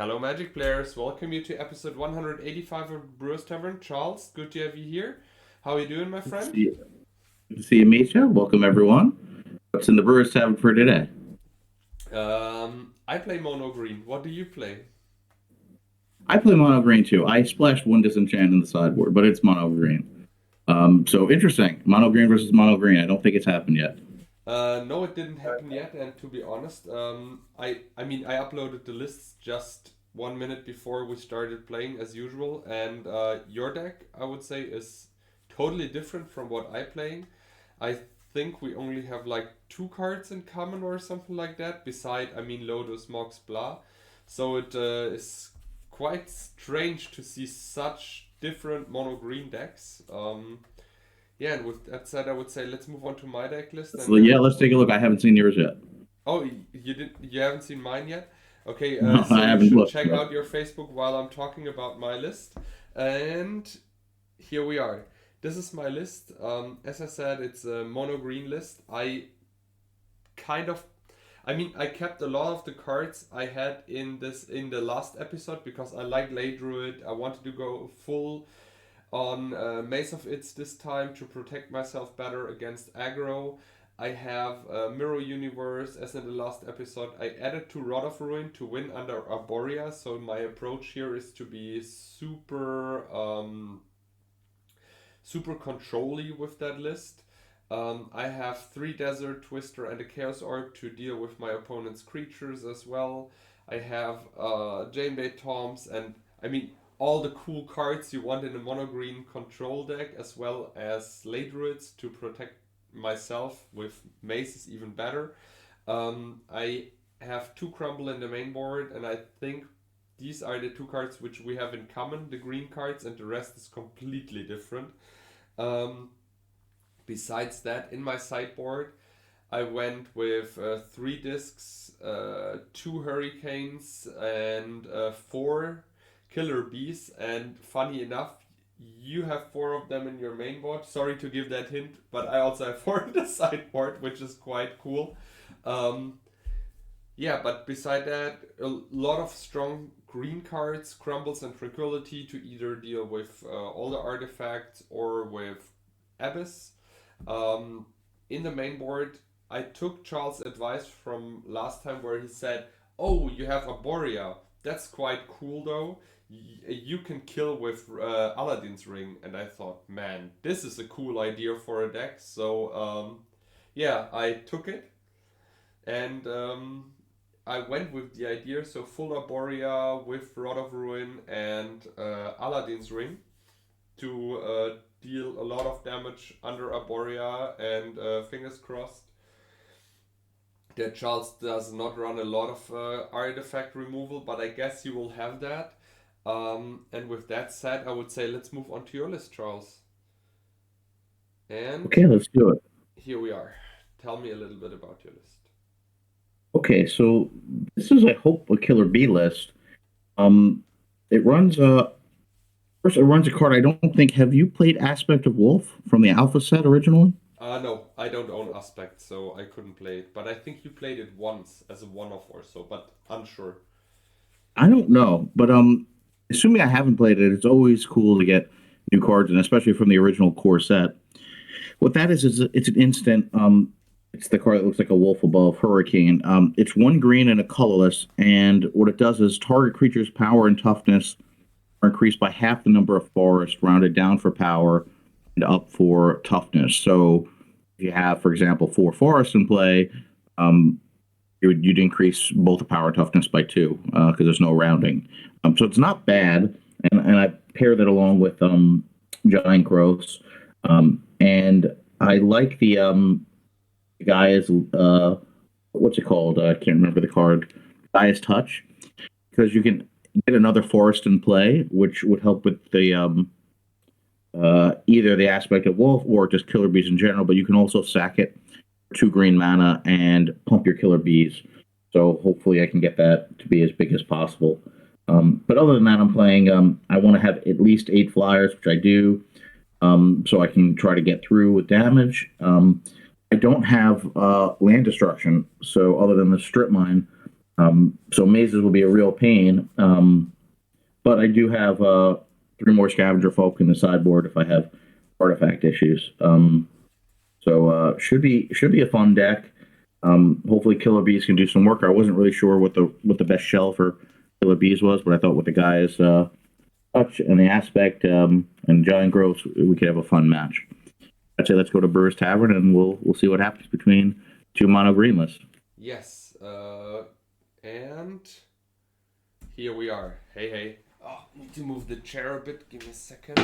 Hello, Magic Players. Welcome you to episode 185 of Brewers Tavern. Charles, good to have you here. How are you doing, my Good to friend? see you. Good to see you, Mitja. Welcome, everyone. What's in the Brewers Tavern for today? I play Mono Green. What do you play? I play mono green too. I splashed one disenchant in the sideboard, but it's mono green. So interesting. Mono green versus mono green. I don't think it's happened yet. No, it didn't happen yet, and to be honest, I uploaded the lists just 1 minute before we started playing as usual, and your deck, I would say, is totally different from what I playing. I think we only have like two cards in common or something like that. Beside, Lotus, Mox, blah. So it is quite strange to see such different mono green decks. Yeah, and with that said, I would say let's move on to my deck list So and yeah, let's take a look. I haven't seen yours yet. oh, you haven't seen mine yet? Okay, No, so I you haven't should looked. check No. out your Facebook while I'm talking about my list. And here we are. This is my list. As I said, it's a mono green list. Kind of I kept a lot of the cards I had in the last episode because I like Lay Druid. I wanted to go full on Mace of Its this time to protect myself better against aggro. I have Mirror Universe as in the last episode. I added to Rod of Ruin to win under Arboria, so my approach here is to be super controlly with that list. I have 3 Desert Twister and a Chaos Orb to deal with my opponent's creatures as well. I have Janebait Toms and all the cool cards you want in a mono green control deck, as well as Ley Druids to protect myself with maces even better. I have 2 Crumble in the main board, and I think these are the 2 cards which we have in common, the green cards, and the rest is completely different. Um, Besides that, in my sideboard, I went with 3 discs, 2 Hurricanes, and 4 Killer Bees. And funny enough, you have 4 of them in your main board. Sorry to give that hint, but I also have 4 in the sideboard, which is quite cool. Um, yeah, but beside that, a lot of strong green cards, Crumbles and Tranquility to either deal with all the artifacts or with Abyss. Um, in the main board, I took Charles' advice from last time where he said, "Oh, you have Arboria. That's quite cool, though. You can kill with Aladdin's Ring." And I thought, man, this is a cool idea for a deck. So, yeah, I took it and I went with the idea. So, full Arboria with Rod of Ruin and Aladdin's Ring to deal a lot of damage under Arboria, and fingers crossed that Charles does not run a lot of artifact removal, but I guess you will have that. And with that said, I would say let's move on to your list, Charles. And Okay, let's do it. here we are. Tell me a little bit about your list. Okay, so this is, I hope, a killer bee list. Um, it runs first it runs a card. I don't think. Have you played Aspect of Wolf from the Alpha set originally? No, I don't own Aspect, so I couldn't play it. But I think you played it once as a one-off or so, but unsure. I don't know, but assuming I haven't played it, it's always cool to get new cards, and especially from the original core set. What that is it's an instant. It's the card that looks like a wolf above Hurricane. It's 1 green and a colorless, and what it does is target creature's power and toughness are increased by half the number of forest, rounded down for power and up for toughness. So if you have, for example, 4 forests in play, um, you'd increase both the power and toughness by 2 because there's no rounding. So it's not bad, and I pair that along with giant growths, and I like the guy is what's it called? I can't remember the card. Gaia's Touch, because you can get another forest in play, which would help with the either the aspect of wolf or just killer bees in general. But you can also sack it for 2 green mana and pump your killer bees. So hopefully I can get that to be as big as possible. But other than that, I'm playing. I want to have at least 8 flyers, which I do, so I can try to get through with damage. I don't have land destruction, so other than the strip mine, So mazes will be a real pain. But I do have three more scavenger folk in the sideboard if I have artifact issues. Should be a fun deck. Hopefully Killer Bees can do some work. I wasn't really sure what the best shell for Killer Bees was, but I thought with the guys touch and the aspect and giant growth, we could have a fun match. I'd say let's go to Brewers Tavern and we'll see what happens between two mono greenless. Yes. And here we are. Hey, hey. Oh, need to move the chair a bit. Give me a second.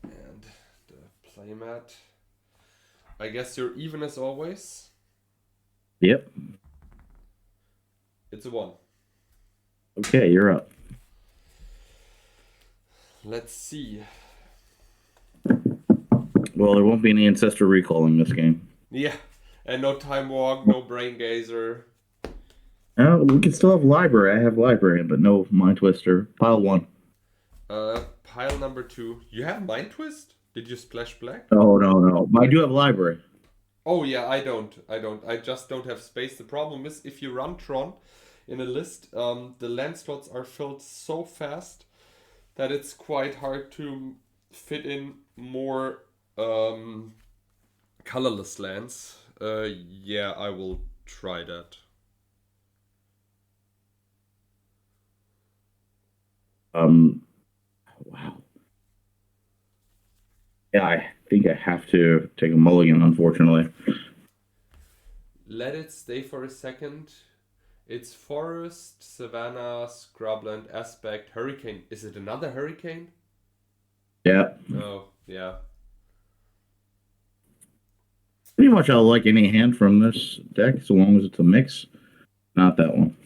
And the playmat. I guess you're even as always. Yep. It's a 1. Okay, you're up. Let's see. Well, there won't be any ancestor recall in this game. Yeah. And no time walk, no brain gazer. We can still have library. I have library, but no mind twister. Pile 1. Pile number 2. You have mind twist? Did you splash black? Oh no. I do have library. Oh yeah, I don't. I just don't have space. The problem is if you run Tron in a list, the land slots are filled so fast that it's quite hard to fit in more colorless lands. Yeah, I will try that. Wow. Yeah, I think I have to take a mulligan, unfortunately. Let it stay for a second. It's forest, savanna, scrubland, aspect, hurricane. Is it another hurricane? Yeah. Oh, yeah. Pretty much I'll like any hand from this deck, so long as it's a mix. Not that one.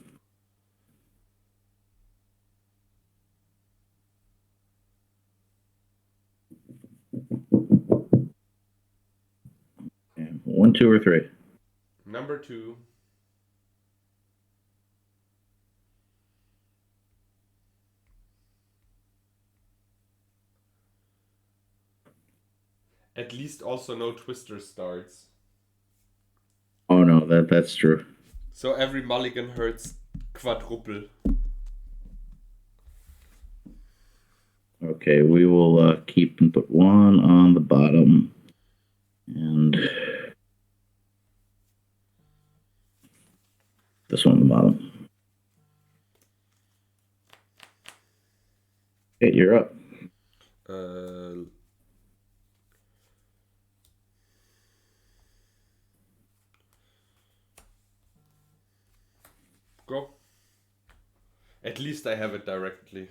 Okay. 1, 2, or 3. Number 2. At least also no twister starts. Oh no, that's true. So every mulligan hurts quadruple. Okay, we will keep and put 1 on the bottom. And this one on the bottom. Okay, you're up. Go. At least I have it directly.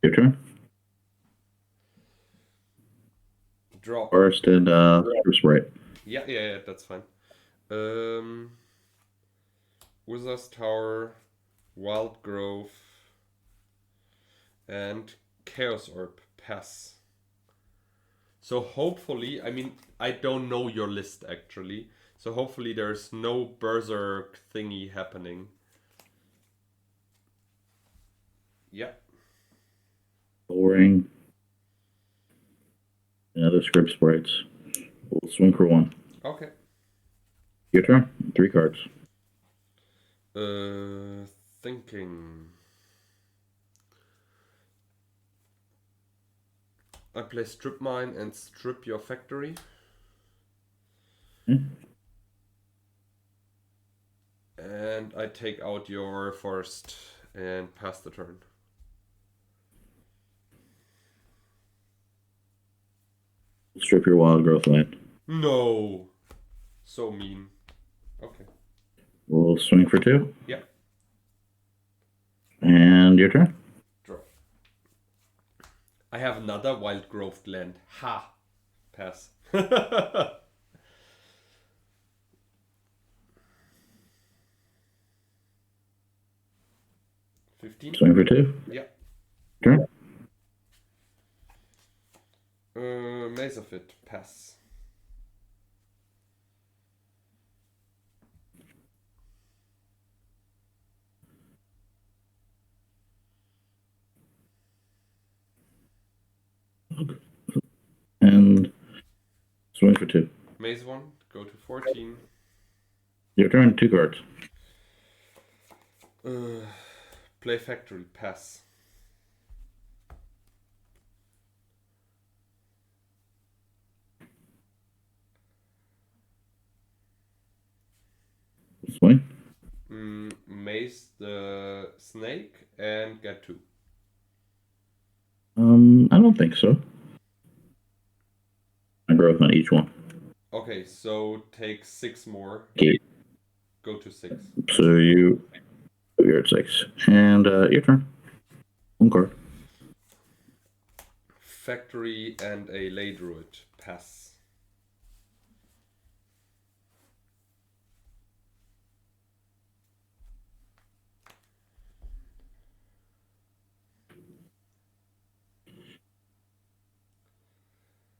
Your turn. Draw. First and first right. Yeah, that's fine. Wizard's Tower, Wild Grove, and Chaos Orb. Pass. So hopefully, I mean, I don't know your list actually. So hopefully there's no berserk thingy happening. Yeah. Boring. Another script sprites. We'll swing for 1. Okay. Your turn. 3 cards. Thinking. I play Strip Mine and strip your factory. And I take out your forest and pass the turn. Strip your wild growth land. No. So mean. Okay. We'll swing for 2. Yeah. And your turn. Draw. I have another wild growth land. Ha. Pass. 15. Swing for 2. Yeah. Turn. Maze of it. Pass. And Swing for 2. Maze 1, go to 14. Your turn. 2 cards. Play Factory, pass. Swing. Maze the snake and get 2. I don't think so. I growth on each one. Okay, so take 6 more. Okay. Go to 6. So you're at 6. And your turn. 1 card. Factory and a lay druid, pass.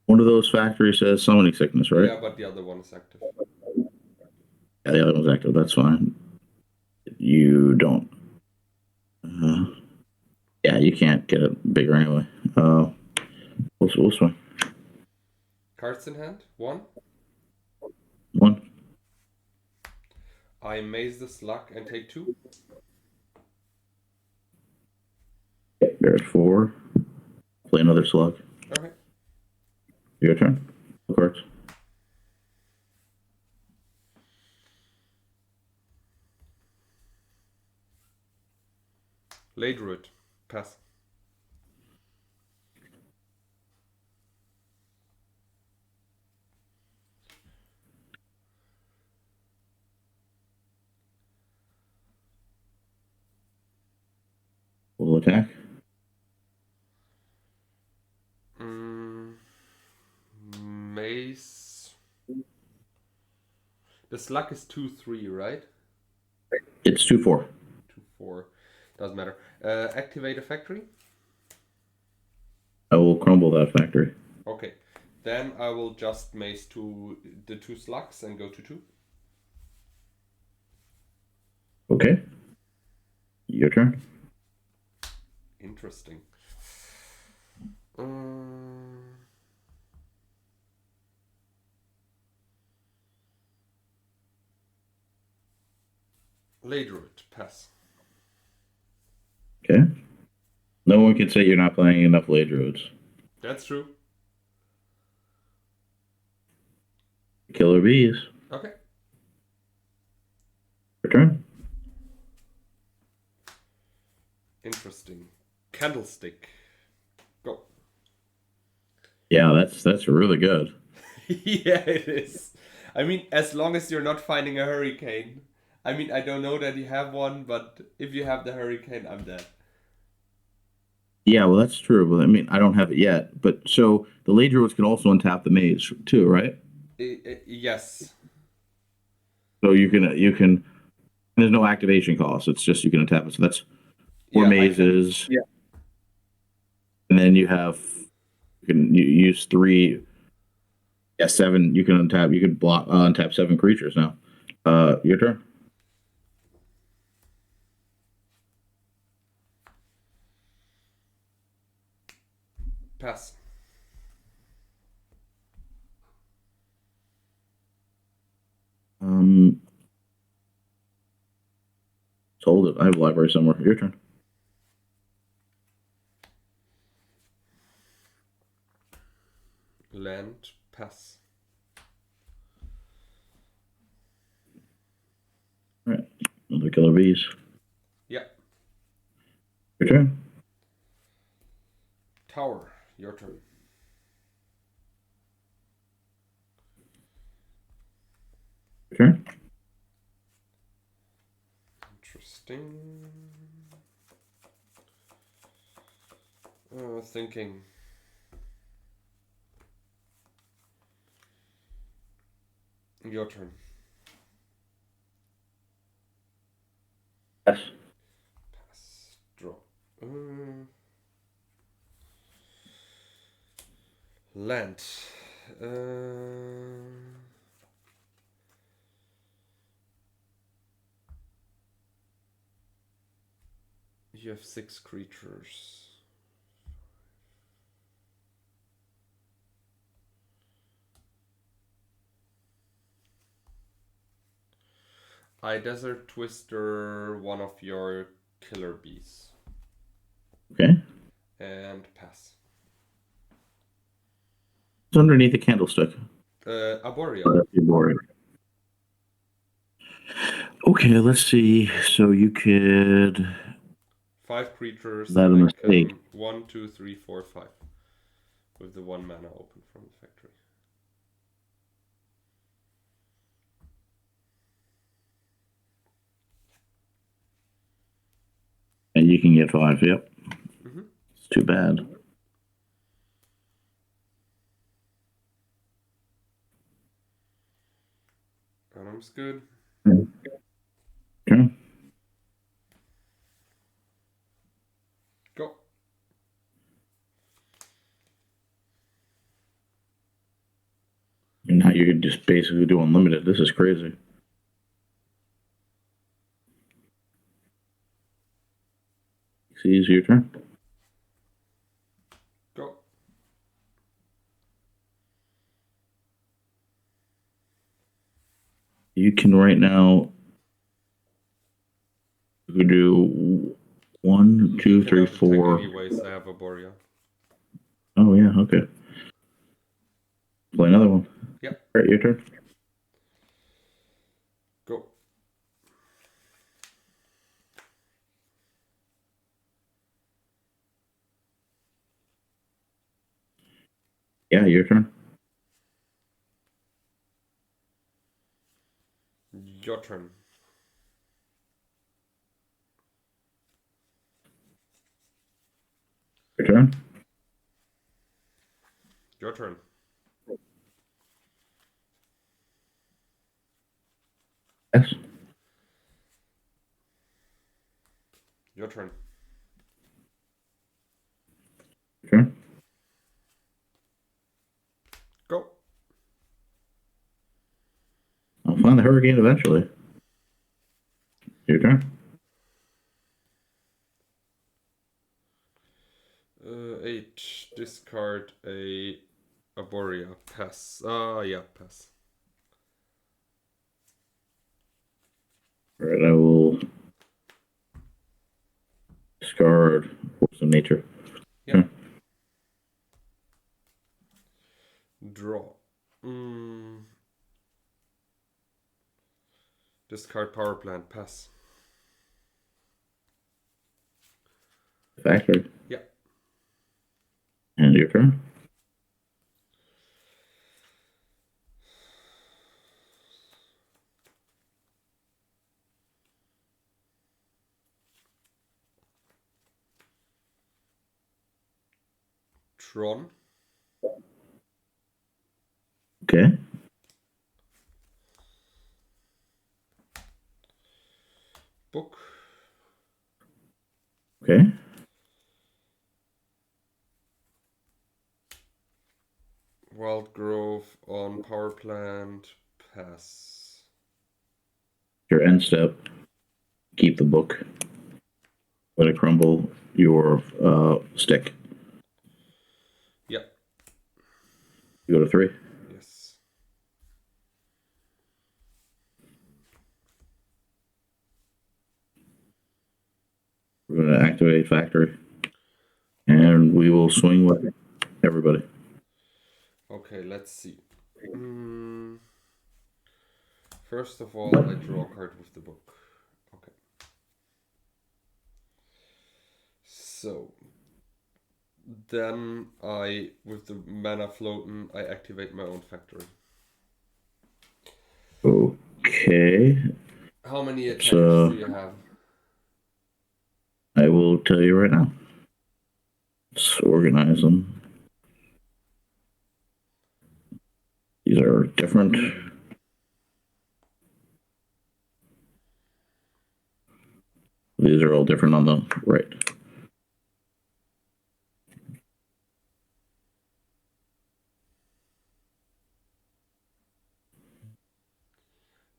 One of those factories says summoning sickness, right? Yeah, but the other one is active. Yeah, the other one's active. That's fine. You don't. Yeah, you can't get it bigger anyway. We'll swing. Cards in hand, 1. 1. I maze the slug and take 2. You're at 4. Play another slug. Okay. Your turn. Of course. Lay druid, pass. We'll attack. Maze. The slug is 2/3, right? It's 2/4. 2/4. Doesn't matter. Activate a factory. I will crumble that factory. Okay. Then I will just maze the 2 slugs and go to 2. Okay. Your turn. Interesting. Lay druid, pass. Okay. No one can say you're not playing enough lay druids. That's true. Killer bees. Okay. Your turn. Interesting. Candlestick. Go. Yeah, that's really good. Yeah, it is. I mean, as long as you're not finding a hurricane. I mean, I don't know that you have one, but if you have the hurricane, I'm dead. Yeah, well, that's true. But I mean, I don't have it yet. But so the lay druids can also untap the maze too, right? Yes. So you can. There's no activation cost. It's just you can untap it. So that's 4 mazes. Yeah. And then you can use 3. Yeah, 7. You can untap. You can block untap 7 creatures now. Your turn. Pass. Hold it. I have a library somewhere. Your turn. Land, pass. All right. Another killer bees. Yeah. Your turn. Tower, your turn. Your turn. Interesting. Thinking. Your turn. Yes. Pass. Draw. Land. You have 6 creatures. I Desert Twister one of your killer bees. Okay. And pass. It's underneath the candlestick. Arboria. Oh, that's the Arboria. Okay, let's see. So you could. 5 creatures. Is that a and I mistake? can 1, 2, 3, 4, 5. With the 1 mana open from the factory. And you can get 5, yep. Mm-hmm. It's too bad. Venom's good. Okay. Go. And now you can just basically do unlimited. This is crazy. See, it's your turn. Go. You can right now. You could do 1, 2, 3, 4. Anyways, I have Arboria. Oh yeah, okay. Play another one. Yep. All right, your turn. Go. Yeah, your turn. Your turn. Your turn. Your turn. Yes. Your turn. Your turn. Go. I'll find the hurricane eventually. Your turn. 8. Discard a Arboria. Pass. Yeah, pass. All right, I will discard Force of Nature. Yeah. Okay. Draw. Discard power plant. Pass. Factory. Yeah. And your turn. Tron. Okay. Book. Okay. Wild Grove on power plant. Pass. Your end step. Keep the book. Let it crumble your stick. Yeah. You go to 3. Yes. We're going to activate factory. And we will swing with everybody. Okay, let's see. First of all, I draw a card with the book. Okay. So then with the mana floating, I activate my own factory. Okay. How many attackers do you have? I will tell you right now. Let's organize them. These are different. These are all different on the right.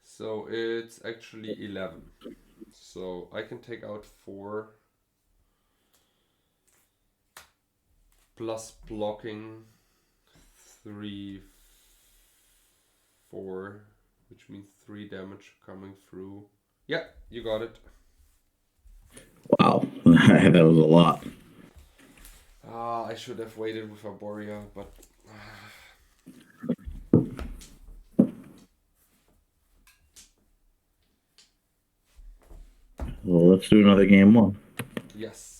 So it's actually 11. So I can take out 4 plus blocking 3, 4. which means 3 damage coming through. Yeah, you got it. Wow, that was a lot. I should have waited with Arboria, but Well, let's do another game one. yes.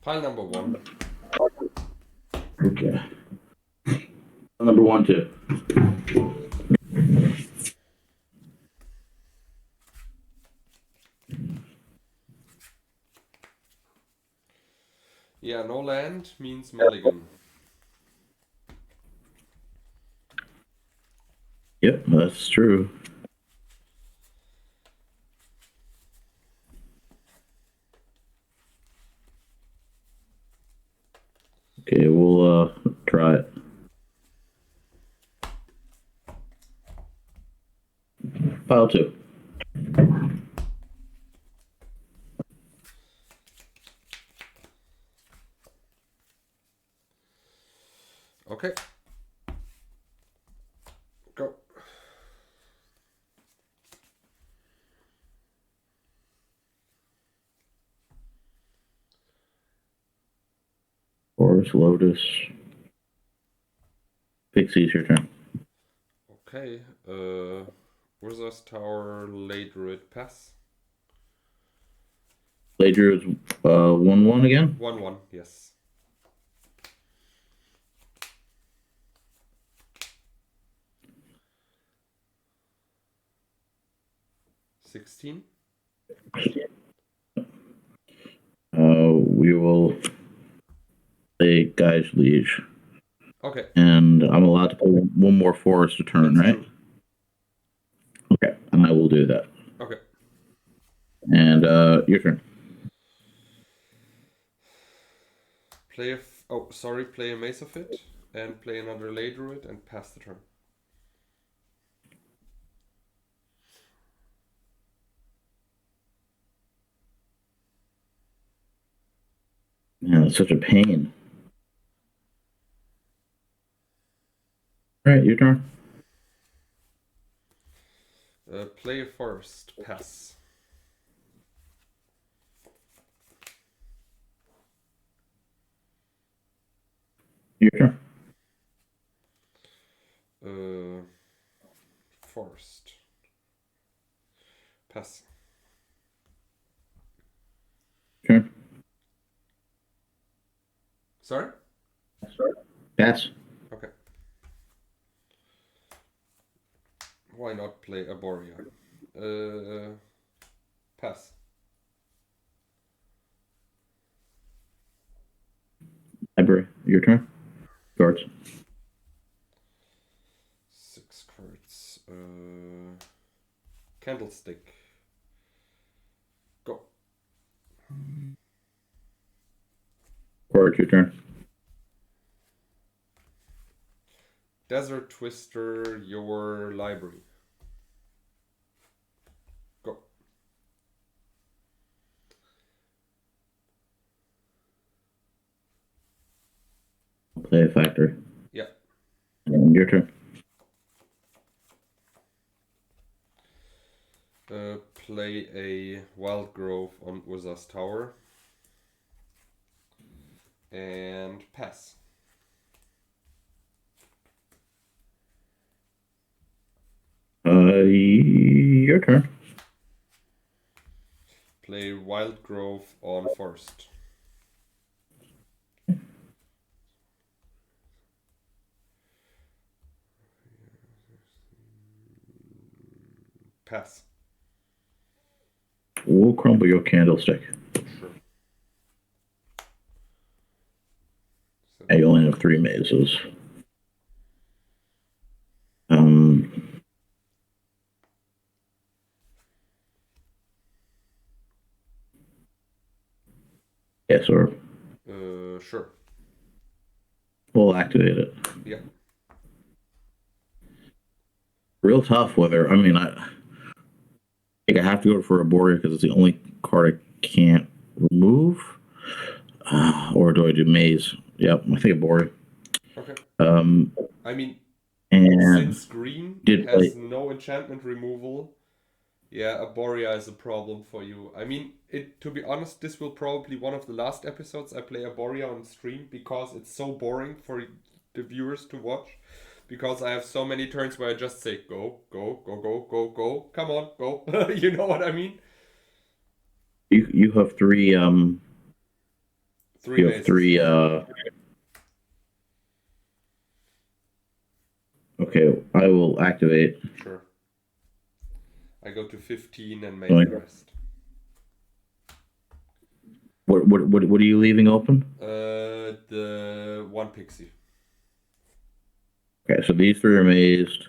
Pile number 1. Okay. Number 1, 2. Yeah, no land means mulligan. Yep, that's true. Okay, we'll try it. Pile 2. Okay. Go. Horus, Lotus. Pixie's your turn. Okay. Wizard's Tower, late Druid, pass. Later is 1-1 again. 1-1, yes. $16. We will play Guy's Liege. Okay. And I'm allowed to play one more forest a turn, That's right? true. Okay, and I will do that. Okay. And your turn. Play a Mace of it and play another late Druid and pass the turn. Man, it's such a pain. All right, your turn. Play a forest, pass. Your turn. Forest. Pass. Turn. Sorry? Pass. Okay. Why not play Arboria? Pass. Library. Your turn. Cards. 6 cards. Candlestick. Go. Cards. Your turn. Desert Twister, your library. Go. Play a factor. Yeah. And your turn. Play a Wild Grove on Wizard's Tower. And pass. Your turn. Play Wild Grove on Forest. Pass. We'll crumble your candlestick. Sure. So, I only have 3 mazes. Yes, or sure. we'll activate it. Yeah. Real tough whether, I mean, I think I have to go for Arboria because it's the only card I can't remove. Or do I do maze? Yep, I think Arboria. Okay. Um, I mean, and since green did has play. no enchantment removal, yeah, Arboria is a problem for you. I mean, to be honest, this will probably one of the last episodes I play Arboria on stream because it's so boring for the viewers to watch. Because I have so many turns where I just say go, go, go, go, go, go. Come on, go. You know what I mean? You have 3 Three you have mazes. 3 okay, I will activate. Sure. I go to 15 and make Right. the rest. What are you leaving open? The 1 pixie. Okay, so these 3 are mazed,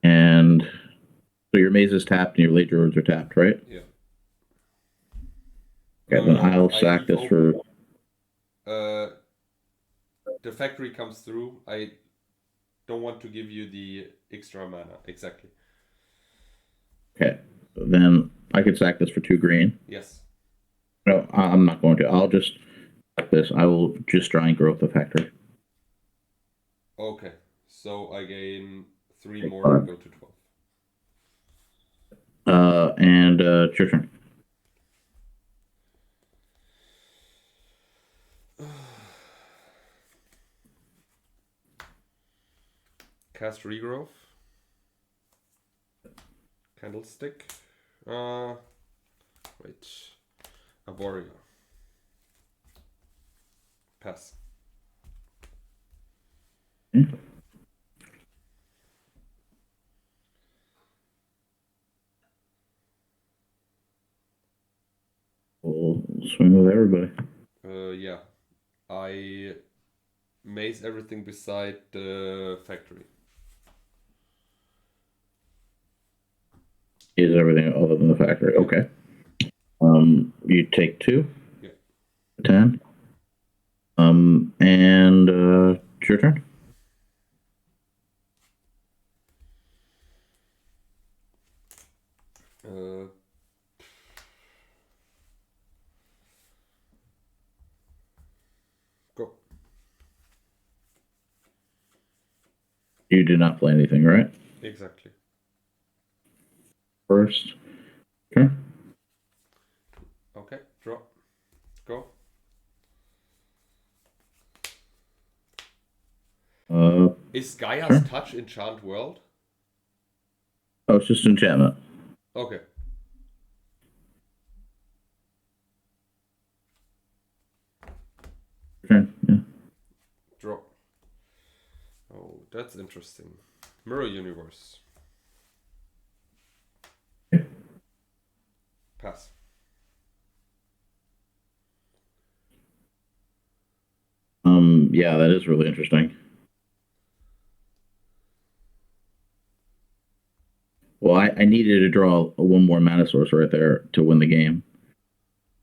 and so your maze is tapped and your late druids are tapped, right? Yeah. Okay, then I'll I sack leave this for. open. The factory comes through. I don't want to give you the extra mana. Exactly. Okay, then I could sack this for 2 green. Yes. No, I'm not going to. I'll just sack this. I will just try and grow up the factory. Okay. So I gain 3 more and go to 12. And it's your turn. Cast Regrowth. Candlestick. Wait. Arboria. Pass. We'll swing with everybody. Yeah. I maze everything beside the factory. Is everything other than the factory? Okay. You take 2. Yeah. 10. And it's your turn. Go. You did not play anything, right? Exactly. First turn. Okay. Draw. Go. Is Gaia's Touch Enchant World? Oh, it's just enchantment. Okay. Turn. Yeah. Draw. Oh, that's interesting. Mirror Universe. Pass. Yeah, that is really interesting. Well, I needed to draw 1 more mana source right there to win the game.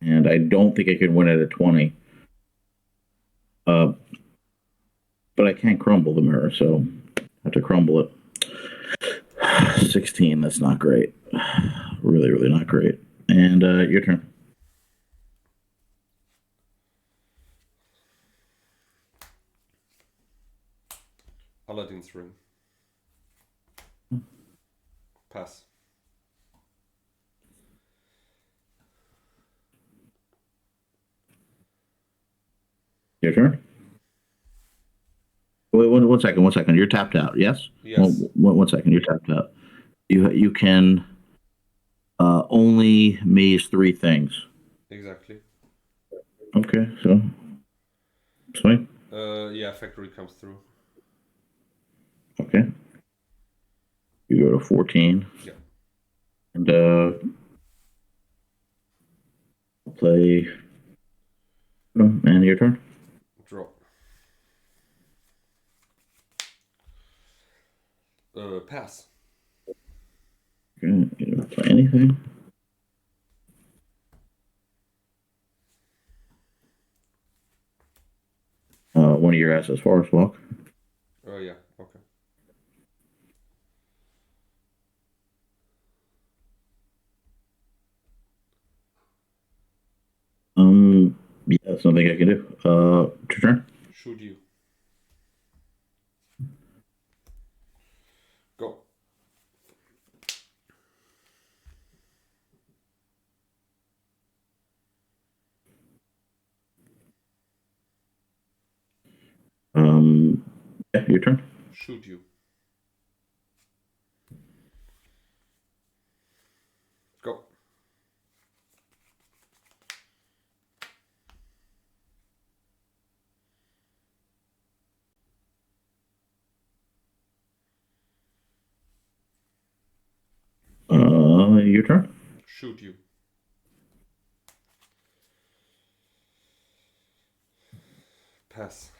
And I don't think I can win it at 20. But I can't crumble the mirror, so I have to crumble it. 16, that's not great. Really, really not great. And your turn. Aladdin's Ring. Pass. Your turn. Wait, one second. 1 second. You're tapped out. Yes. Yes. One second. You're tapped out. You can only maze 3 things. Exactly. Okay, so swing. Yeah, factory comes through. Okay. You go to 14. Yeah. And play. And your turn. Draw. Pass. You don't play anything. One of your assets, Forest Walk. Oh yeah. Okay. Yeah, that's nothing I can do. Your turn. Shoot you. Go. Yeah, your turn. Shoot you. Go. Your turn. Shoot you. Pass.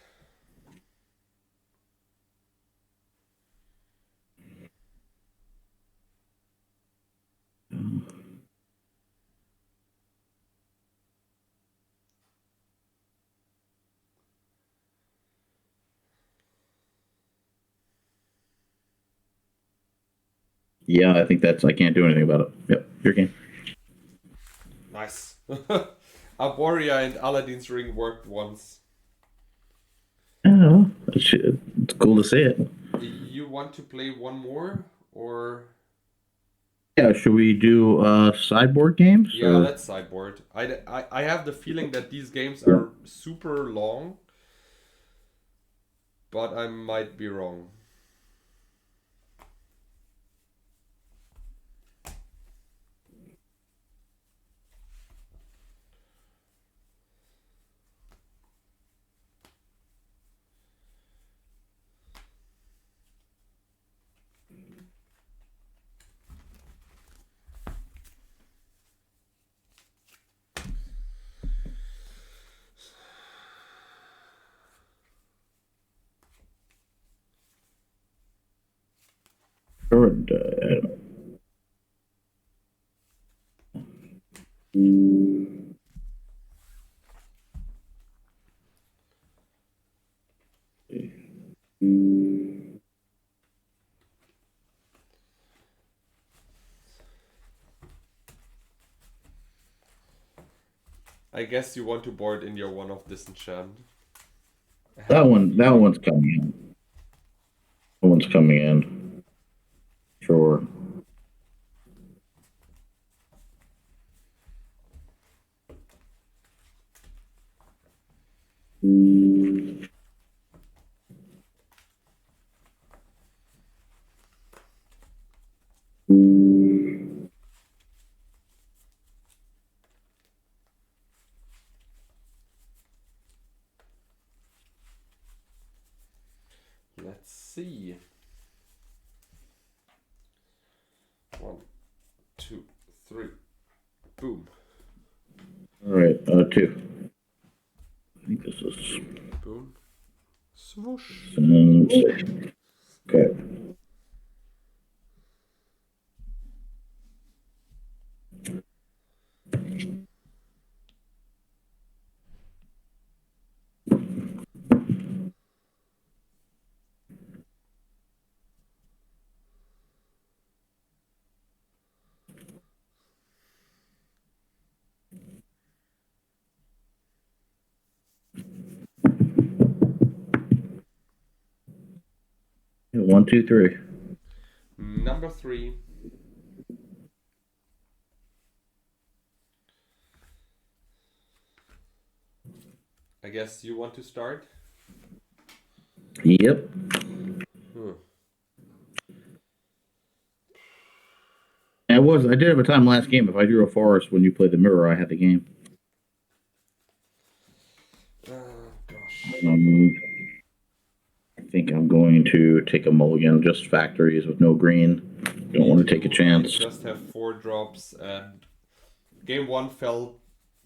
Yeah, I think that's. I can't do anything about it. Yep, your game. Nice. Arboria and Aladdin's ring worked once. Yeah, it's cool to see it. You want to play one more or? Yeah, should we do sideboard games? Yeah, Or? let's sideboard. I have the feeling that these games are super long, but I might be wrong. Or I guess you want to board in your one of disenchant. that one's coming in. That one's coming in. Sure. Let's see. 1, 2, 3. Boom. All right, two. I think this is. Boom. Swoosh. Okay. One, two, three. Number 3. I guess you want to start? Yep. I did have a time last game. If I drew a forest when you played the mirror, I had the game. Gosh. I think I'm going to take a mulligan, just factories with no green. Don't want to take a chance. I just have 4 drops, and game 1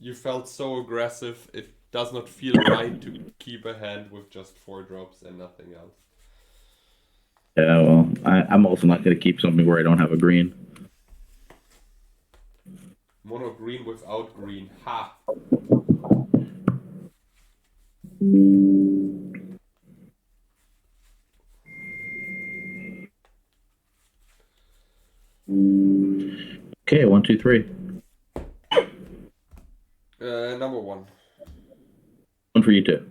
you felt so aggressive. It does not feel right to keep a hand with just 4 drops and nothing else. Yeah, well, I'm also not going to keep something where I don't have a green. Mono green without green. Ha! Okay, 1, 2, 3. Number 1. One for you too.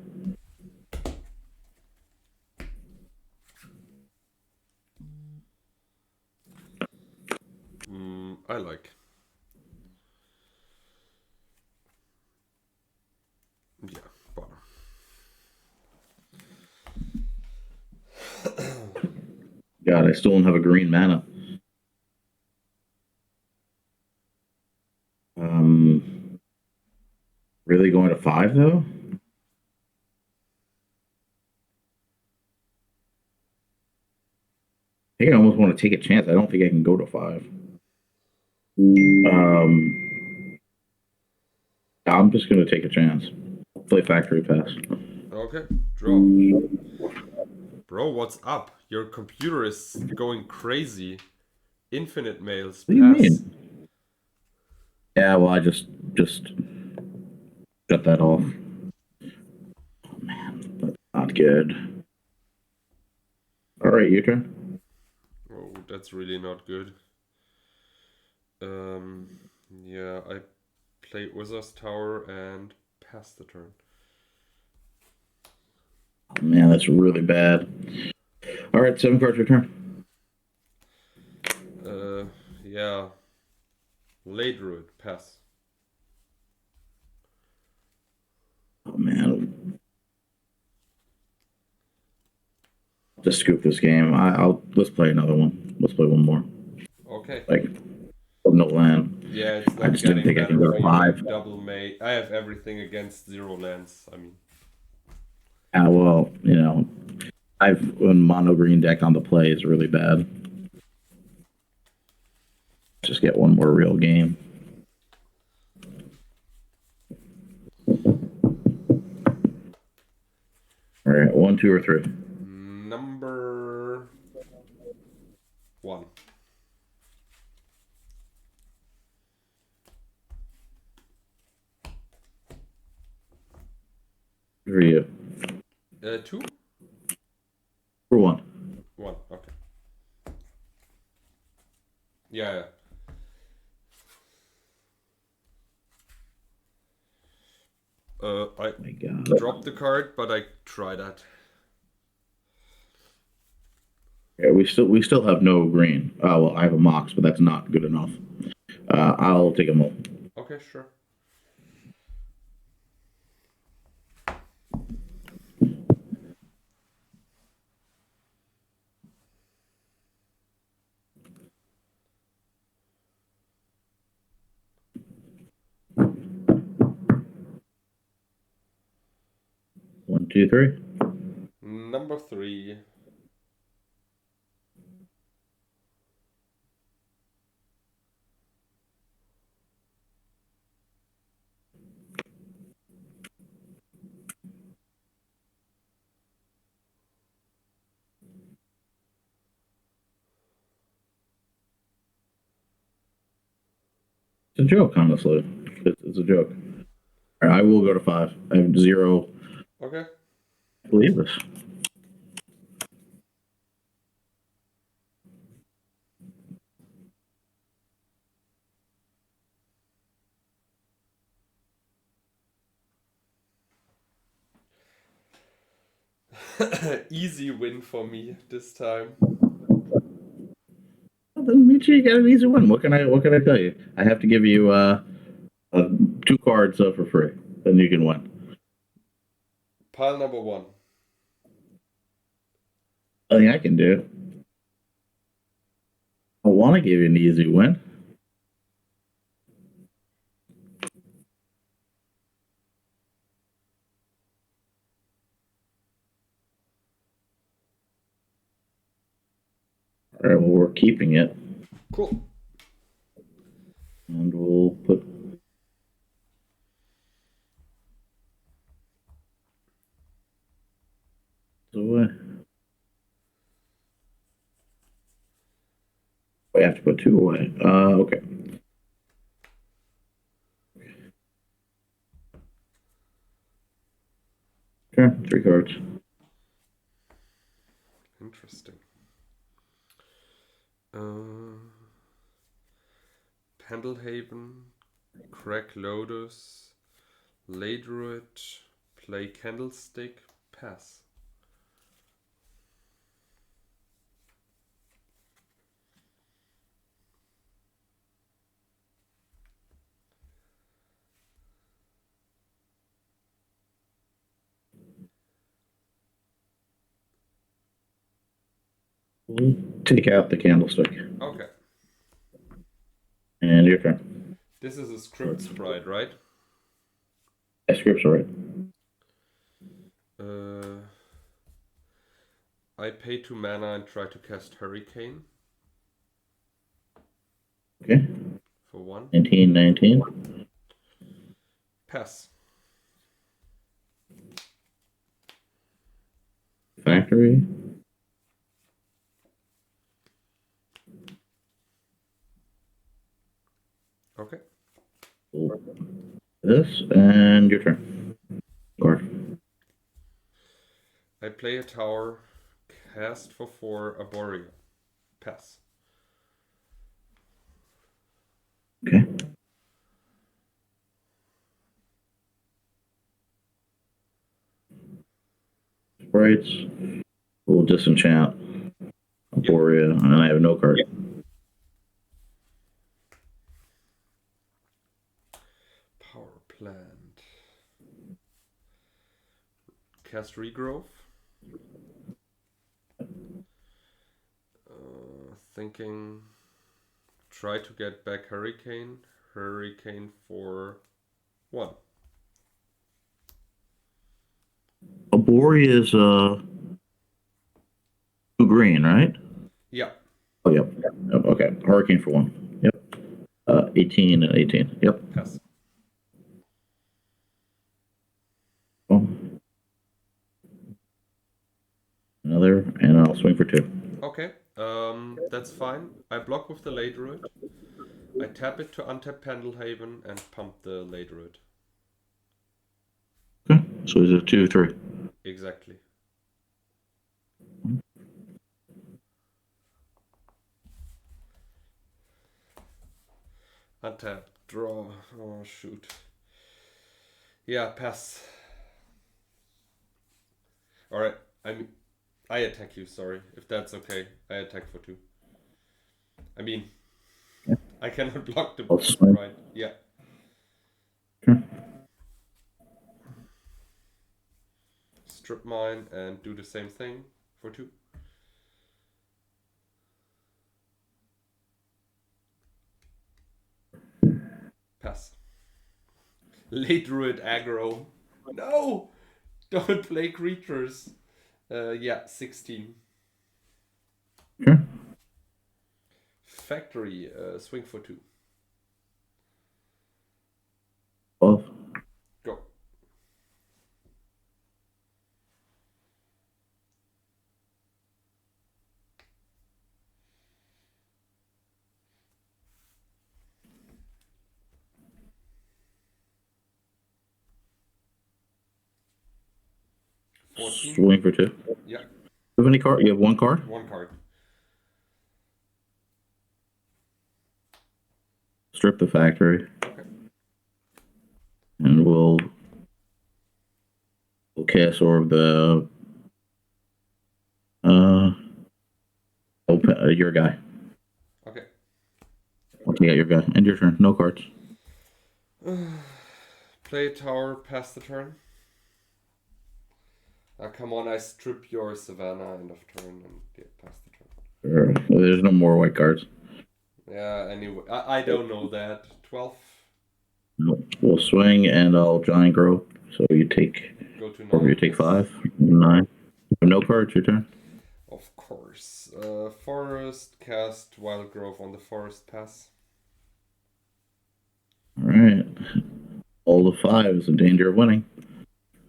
I like. Yeah, bottom. God, I still don't have a green mana. Really going to 5 though? I think I almost want to take a chance. I don't think I can go to 5. I'm just going to take a chance. Play Factory Pass. Okay, draw. Bro, what's up? Your computer is going crazy. Infinite mails. What do you Pass. mean? Yeah, well, I just got that off. Oh, man, that's not good. All right, your turn. Oh, that's really not good. Yeah, I play Wizard's Tower and pass the turn. Oh, man, that's really bad. All right, 7 cards return. Yeah. Late Druid, pass. Oh, man. Just scoop this game. Let's play another one. Let's play one more. Okay. Like, no land. Yeah, it's I not just didn't getting think I can better go for to you. I 5. have double mate. I have everything against 0 lands. I mean, Well, you know, I've a mono green deck on the play is really bad. Just get one more real game. All right, 1, 2, or 3. number 1. For you. 2? For 1. 1, okay. Yeah. I My God. dropped the card, but I try that. Yeah, we still have no green. Well, I have a Mox, but that's not good enough. I'll take a mole. Okay, sure. One, two, three. Number 3. It's a joke, honestly. It's a joke. All right, I will go to 5. I have 0 Okay. believers. Easy win for me this time. Well, then, Mitja, you got an easy win. What can I tell you? I have to give you 2 cards for free. Then you can win. Pile number 1. Nothing I can do. I want to give you an easy win. All right, well, we're keeping it. Cool. And we'll put this away. We have to put 2 away. Okay. Sure, 3 cards. Interesting. Pendelhaven, Crack Lotus, Lay Druid, Play Candlestick, pass. We'll take out the candlestick. Okay. And your turn. This is a script sprite, right? Yeah, scripts are right. I pay 2 mana and try to cast Hurricane Okay. for 1. 19. Pass. Factory. Okay. This, and your turn. Card. I play a tower, cast for 4, Arboria. Pass. Okay. Sprites. We'll disenchant Arboria, and I have no card. Power plant. Cast Regrowth. Thinking. Try to get back Hurricane. Hurricane for 1. Arboria is 2 green, right? Yeah. Oh, yep. Okay. Hurricane for 1. Yep. 18 and 18. Yep. Pass. Oh. Another, and I'll swing for 2. Okay. That's fine. I block with the Lay Druid. I tap it to untap Pendelhaven and pump the Lay Druid. Okay. So is it 2, 3? Exactly. Untap, draw. Oh shoot. Yeah, pass. Alright, I attack you, sorry. If that's okay. I attack for 2. I mean, Yeah. I cannot block the swing. right. Yeah. Sure. Strip mine and do the same thing for 2. Pass. Late Druid aggro. No! Don't play creatures. Yeah, 16. Sure. Factory, swing for 2. 12. Go. Swing for 2. Yeah. You have any card? You have 1 card? 1 card. Strip the factory. Okay. And we'll cast Orb the your guy. Okay. I'll take out your guy. End your turn. No cards. Play tower, pass the turn. Come on, I strip your Savannah end of turn and yeah, pass the turn. Sure. Well, there's no more white cards. Yeah, anyway, I don't know that. 12. No. We'll swing and I'll giant grow. So you take Go to 9. or you take 5. 9. No cards, your turn. Of course. Forest, cast Wild Growth on the forest, pass. All right. All of 5 is in danger of winning.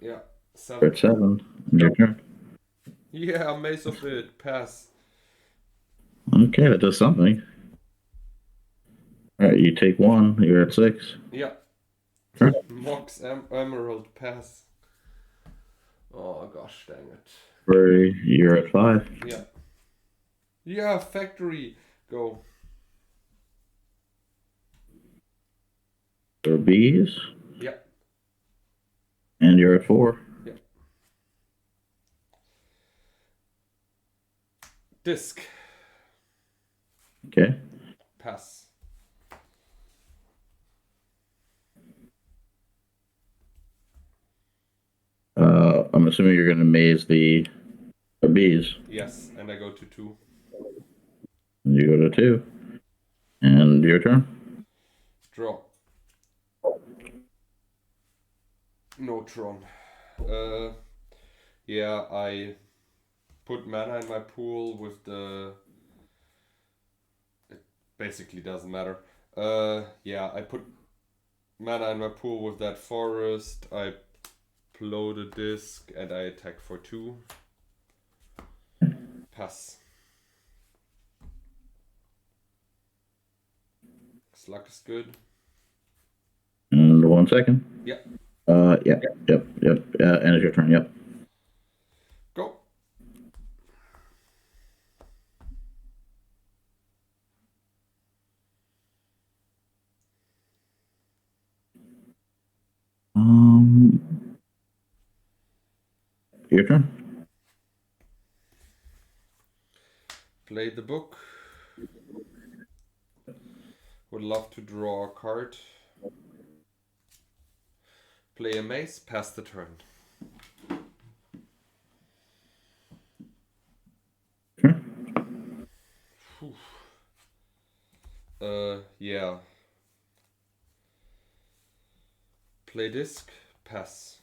Yeah, You're 7. at 7. Your turn. Yeah, Maze of It, pass. Okay, that does something. All right, you take 1. You're at 6. Yeah. Sure. Mox Emerald, pass. Oh gosh, dang it. You're at 5. Yeah. Yeah, Factory, go. There are bees. Yeah. And you're at 4. Yeah. Disc, Okay. pass. I'm assuming you're going to maze the bees. Yes, and I go to 2. You go to 2. And your turn. Draw. No Tron. Yeah, I put mana in my pool with the... It basically doesn't matter. Yeah, I put mana in my pool with that forest. I blow the disc and I attack for 2. Pass. Slug is good. And 1 second. Yeah. Yep. And it's your turn. Yep. Go. Your turn. Play the book. Would love to draw a card. Play a mace, pass the turn. Sure. Yeah. Play disc, pass.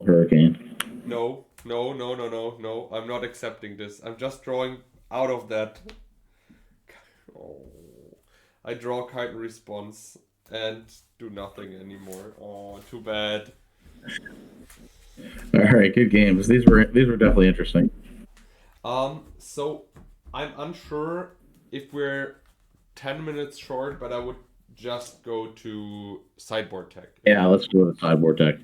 Hurricane. No. I'm not accepting this. I'm just drawing out of that. Oh. I draw card in response and do nothing anymore. Oh, too bad. All right, good games. These were definitely interesting. So I'm unsure if we're 10 minutes short, but I would just go to sideboard tech. Yeah, let's do a sideboard tech.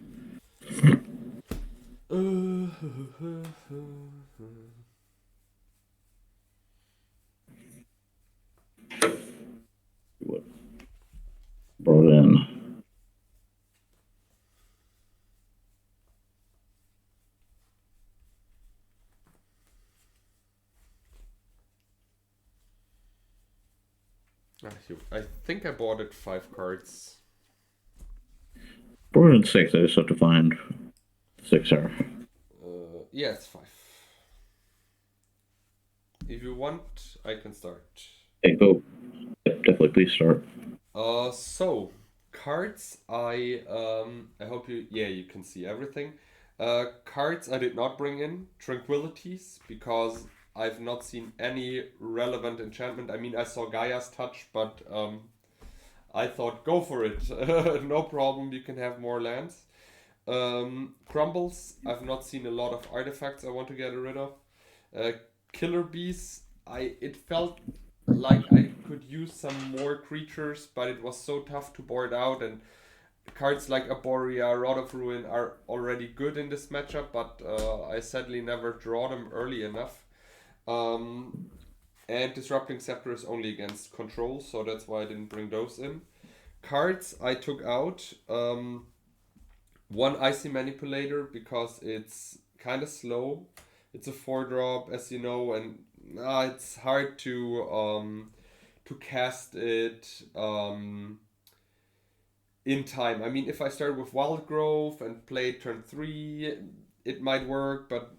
What brought in? I think I bought it 5 cards. Brought in 6. I just have to find 6 are. Yeah, it's 5. If you want, I can start. Hey, go. Definitely, please start. So cards. I hope you can see everything. Cards I did not bring in Tranquilities because I've not seen any relevant enchantment. I mean, I saw Gaia's Touch, but I thought go for it. No problem. You can have more lands. Crumbles. I've not seen a lot of artifacts I want to get rid of. Killer Bees. It felt like I could use some more creatures, but it was so tough to board out, and cards like Arboria, Rod of Ruin are already good in this matchup, but I sadly never draw them early enough. And Disrupting Scepter is only against control, so that's why I didn't bring those in. Cards I took out. One Icy Manipulator because it's kind of slow. It's a 4-drop, as you know, and it's hard to cast it in time. I mean, if I start with Wild Growth and play turn 3, it might work, but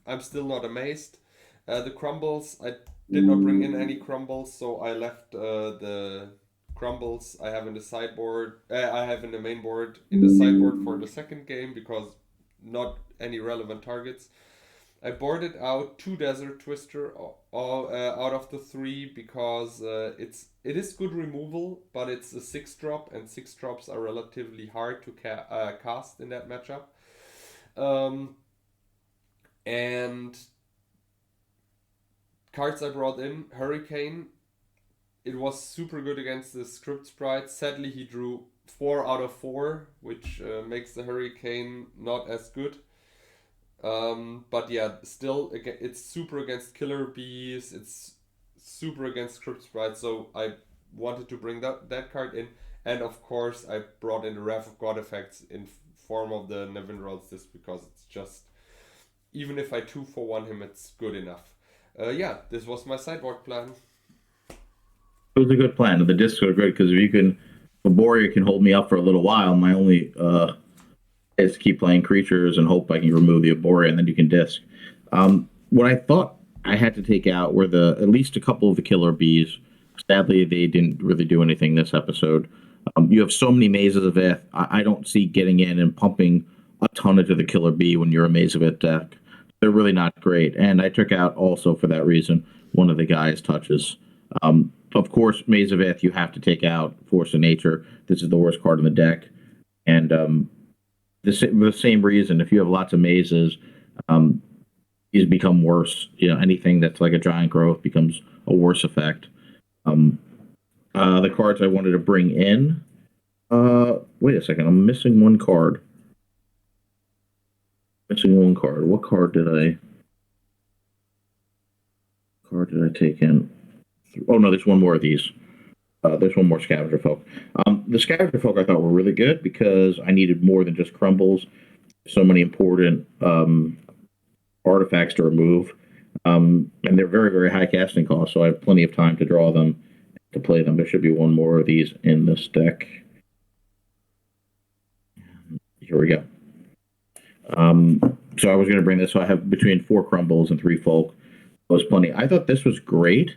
I'm still not amazed. The Crumbles, I did not bring in any Crumbles, so I left the Crumbles I have in the sideboard. I have in the main board in the sideboard for the second game because not any relevant targets. I boarded out 2 Desert Twister out of the 3 because it is good removal, but it's a 6 drop, and 6 drops are relatively hard to cast in that matchup. And cards I brought in, Hurricane. It was super good against the Script Sprite. Sadly, he drew 4 out of 4, which makes the Hurricane not as good. But yeah, still, it's super against Killer Bees. It's super against Script Sprite. So I wanted to bring that card in. And of course, I brought in the Wrath of God effects in form of the Nevin rolls, just because it's just, even if I 2-for-1 him, it's good enough. Yeah, this was my sideboard plan. It was a good plan. The discs are great because if you can, Arboria can hold me up for a little while. My only is to keep playing creatures and hope I can remove the Arboria, and then you can disc. What I thought I had to take out were at least a couple of the Killer Bees. Sadly, they didn't really do anything this episode. You have so many Mazes of Ith. I don't see getting in and pumping a ton into the Killer Bee when you're a Maze of Ith deck. They're really not great. And I took out also for that reason one of the Gaia's Touches. Of course, Maze of Ith, you have to take out Force of Nature. This is the worst card in the deck. And the same reason, if you have lots of mazes, these become worse. Anything that's like a giant growth becomes a worse effect. The cards I wanted to bring in. Wait a second, I'm missing one card. What card did I take in? Oh no, there's one more of these. There's one more Scavenger Folk. The Scavenger Folk I thought were really good because I needed more than just crumbles. So many important artifacts to remove. And they're very, very high casting costs, so I have plenty of time to draw them, to play them. There should be one more of these in this deck. Here we go. So I was going to bring this. So I have between 4 crumbles and 3 folk. That was plenty. I thought this was great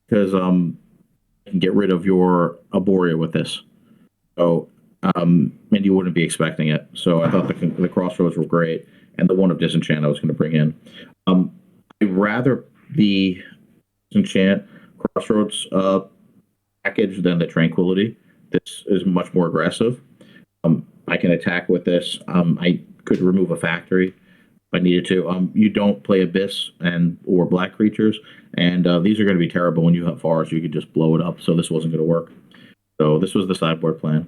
because you can get rid of your Arboria with this. So, and you wouldn't be expecting it. So I thought the Crossroads were great, and the one of Disenchant I was going to bring in. I'd rather the Disenchant Crossroads package than the Tranquility. This is much more aggressive. I can attack with this. I could remove a factory if I needed to. You don't play Abyss or black creatures, and these are going to be terrible when you have forests. You could just blow it up, so this wasn't going to work. So this was the sideboard plan.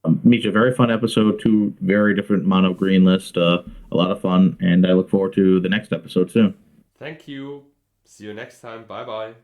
Mitja, very fun episode. 2 very different mono green list. A lot of fun, and I look forward to the next episode soon. Thank you. See you next time. Bye bye.